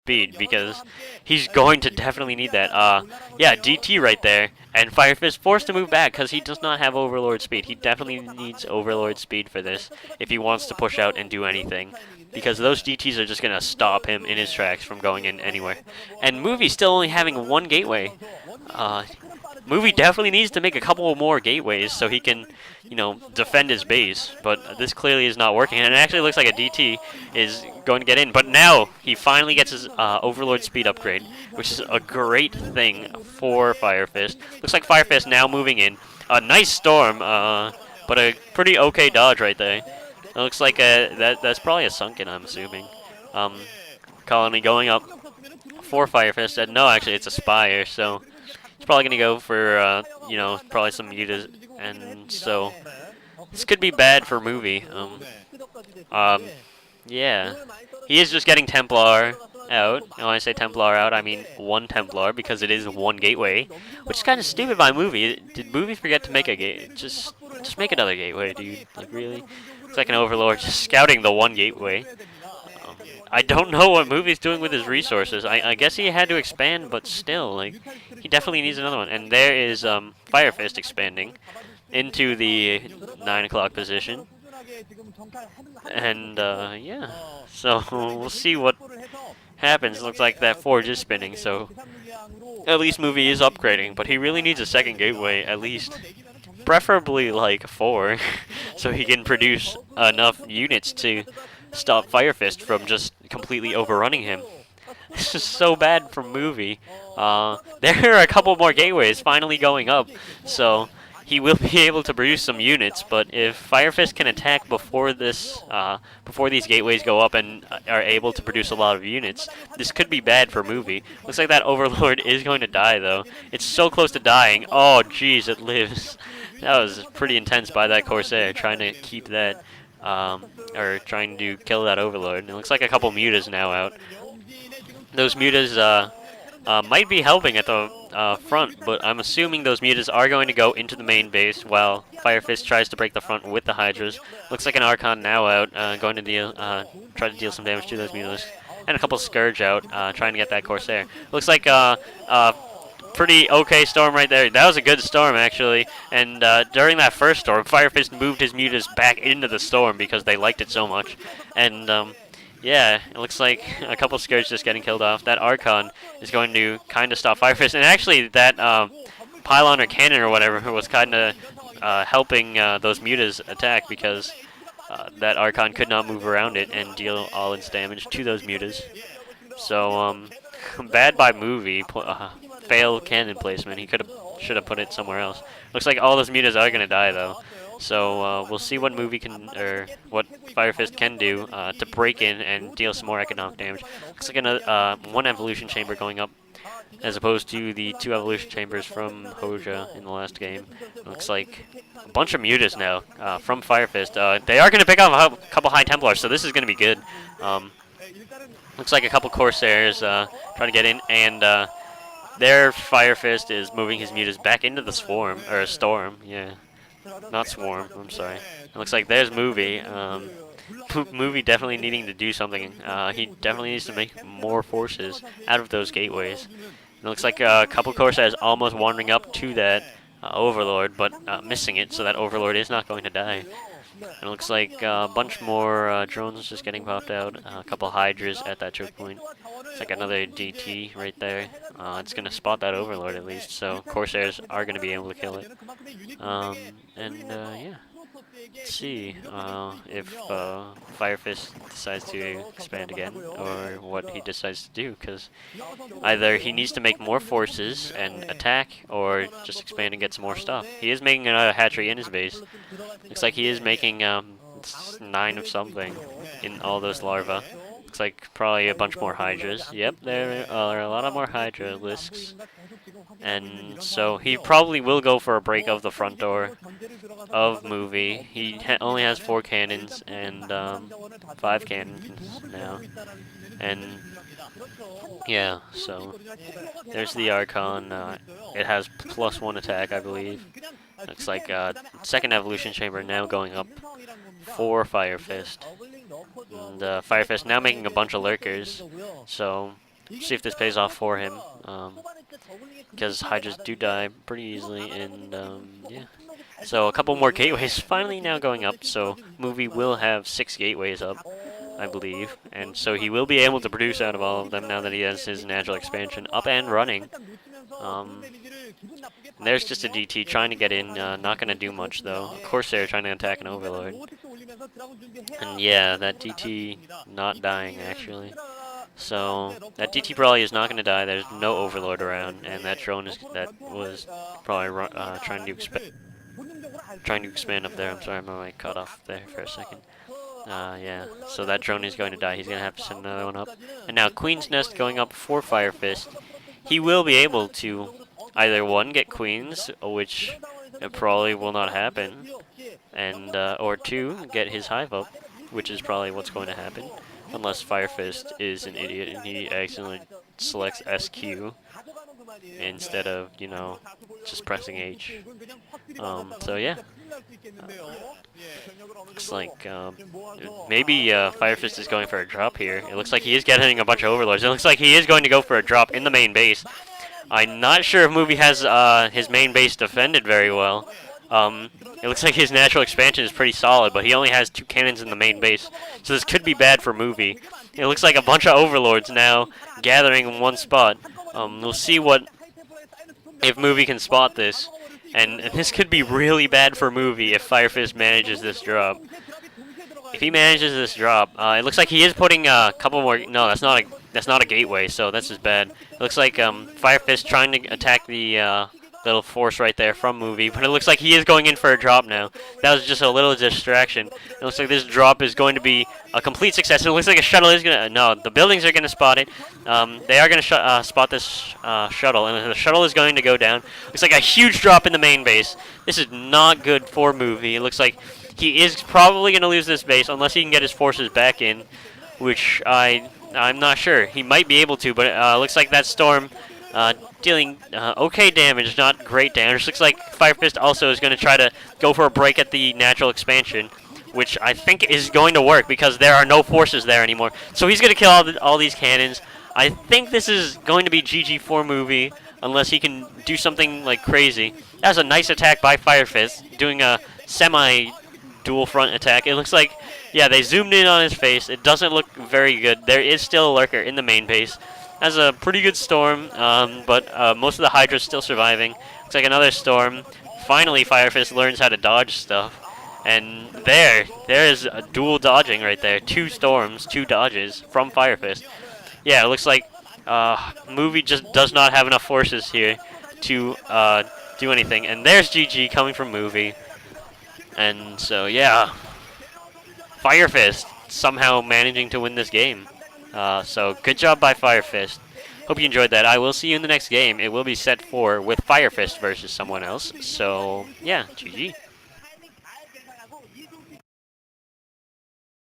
speed because he's going to definitely need that. Yeah, DT right there, and Firefist forced to move back because he does not have Overlord speed. He definitely needs Overlord speed for this if he wants to push out and do anything, because those DTs are just gonna stop him in his tracks from going in anywhere. And Movie still only having one gateway. Uh, Movie definitely needs to make a couple more gateways so he can, defend his base. But this clearly is not working, and it actually looks like a DT is going to get in. But now he finally gets his Overlord speed upgrade, which is a great thing for Firefist. Looks like Firefist now moving in. A nice storm, but a pretty okay dodge right there. It looks like that's probably a sunken, I'm assuming. Um, Colony going up for Firefist. And no, actually, it's a Spire, so he's probably going to go for, probably some mutas. And so this could be bad for Movie. Um, yeah. He is just getting Templar out. And when I say Templar out, I mean one Templar because it is one gateway, which is kind of stupid by Movie. Did Movie forget to make a gate? Just make another gateway, dude. Like, really? It's like an Overlord just scouting the one gateway. I don't know what Movie's doing with his resources. I guess he had to expand, but still, like, he definitely needs another one. And there is Firefist expanding into the 9 o'clock position. And, yeah. So, we'll see what happens. Looks like that Forge is spinning, so at least Movie is upgrading. But he really needs a second gateway, at least. Preferably, like, 4, so he can produce enough units to stop Firefist from just completely overrunning him. This is so bad for Movie. There are a couple more gateways finally going up, so he will be able to produce some units. But if Firefist can attack before before these gateways go up and are able to produce a lot of units, this could be bad for Movie. Looks like that Overlord is going to die, though. It's so close to dying. Oh, jeez, it lives. That was pretty intense by that Corsair, trying to keep that, or trying to kill that Overlord. It looks like a couple mutas now out. Those mutas might be helping at the front, but I'm assuming those mutas are going to go into the main base while Firefist tries to break the front with the Hydras. Looks like an Archon now out, going to try to deal some damage to those mutas. And a couple Scourge out, trying to get that Corsair. Looks like pretty okay storm right there. That was a good storm, actually. And during that first storm, Firefist moved his mutas back into the storm because they liked it so much. And yeah, it looks like a couple Scourge just getting killed off. That Archon is going to kind of stop Firefist. And actually, that Pylon or Cannon or whatever was kind of helping those mutas attack because that Archon could not move around it and deal all its damage to those mutas. So, bad by Movie. Failed cannon placement. He should have put it somewhere else. Looks like all those mutas are gonna die though. So we'll see what Movie can, or what Firefist can do to break in and deal some more economic damage. Looks like another one evolution chamber going up, as opposed to the 2 evolution chambers from Hoja in the last game. Looks like a bunch of mutas now from Firefist. They are gonna pick off a couple High Templars, so this is gonna be good. Looks like a couple Corsairs trying to get in, and their Firefist is moving his mutas back into the swarm, or storm, yeah. Not swarm, I'm sorry. It looks like there's Movie. Movie definitely needing to do something. He definitely needs to make more forces out of those gateways. It looks like a couple Corsairs almost wandering up to that Overlord, but missing it, so that Overlord is not going to die. And it looks like a bunch more drones just getting popped out. A couple Hydras at that choke point. It's like another DT right there. It's going to spot that Overlord at least, so Corsairs are going to be able to kill it. Yeah. Let's see if Firefist decides to expand again, or what he decides to do, because either he needs to make more forces and attack, or just expand and get some more stuff. He is making another hatchery in his base. Looks like he is making 9 of something in all those larvae. Looks like probably a bunch more Hydras. Yep, there are a lot of more Hydra lisks. And so he probably will go for a break of the front door of Movie. He only has 4 cannons and 5 cannons now. And yeah, so there's the Archon. It has +1 attack, I believe. Looks like second evolution chamber now going up for Firefist. And Firefist now making a bunch of lurkers. So See if this pays off for him. Because Hydras do die pretty easily, and yeah. So a couple more gateways finally now going up, so Movie will have 6 gateways up, I believe, and so he will be able to produce out of all of them now that he has his natural expansion up and running. There's just a DT trying to get in, not going to do much though. Of course they're trying to attack an Overlord. And yeah, that DT not dying actually. So that DT probably is not going to die. There's no Overlord around, and that drone was probably trying to expand up there. I'm sorry, my mic cut off there for a second. Yeah, so that drone is going to die. He's going to have to send another one up. And now Queen's Nest going up for Firefist. He will be able to either one, get Queens, which probably will not happen, and or two, get his Hive up, which is probably what's going to happen, unless Firefist is an idiot and he accidentally selects SQ instead of, you know, just pressing H. So yeah. Looks like maybe Firefist is going for a drop here. It looks like he is getting a bunch of Overlords. It looks like he is going to go for a drop in the main base. I'm not sure if Movie has his main base defended very well. It looks like his natural expansion is pretty solid, but he only has 2 cannons in the main base. So this could be bad for Movie. It looks like a bunch of Overlords now gathering in one spot. We'll see if Movie can spot this. And this could be really bad for Movie if Firefist manages this drop. If he manages this drop, it looks like he is putting a couple more. No, that's not a gateway, so that's just bad. It looks like Firefist trying to attack the little force right there from Movie, but it looks like he is going in for a drop now. That was just a little distraction. It looks like this drop is going to be a complete success. It looks like a shuttle is gonna. No, the buildings are gonna spot it. They are gonna spot this shuttle, and the shuttle is going to go down. Looks like a huge drop in the main base. This is not good for Movie. It looks like he is probably gonna lose this base unless he can get his forces back in, which I'm not sure. He might be able to, but it looks like that storm dealing okay damage, not great damage. Looks like Firefist also is going to try to go for a break at the natural expansion, which I think is going to work because there are no forces there anymore. So he's going to kill all these cannons. I think this is going to be GG for Movie unless he can do something like crazy. That was a nice attack by Firefist, doing a semi-dual front attack. It looks like, yeah, they zoomed in on his face. It doesn't look very good. There is still a lurker in the main base. Has a pretty good storm, but most of the Hydra's still surviving. Looks like another storm. Finally, Firefist learns how to dodge stuff. And there is a dual dodging right there. 2 storms, 2 dodges from Firefist. Yeah, it looks like Movie just does not have enough forces here to do anything. And there's GG coming from Movie. And so, yeah, Firefist somehow managing to win this game. So good job by Firefist. Hope you enjoyed that. I will see you in the next game. It will be set 4 with Firefist versus someone else. So yeah, GG.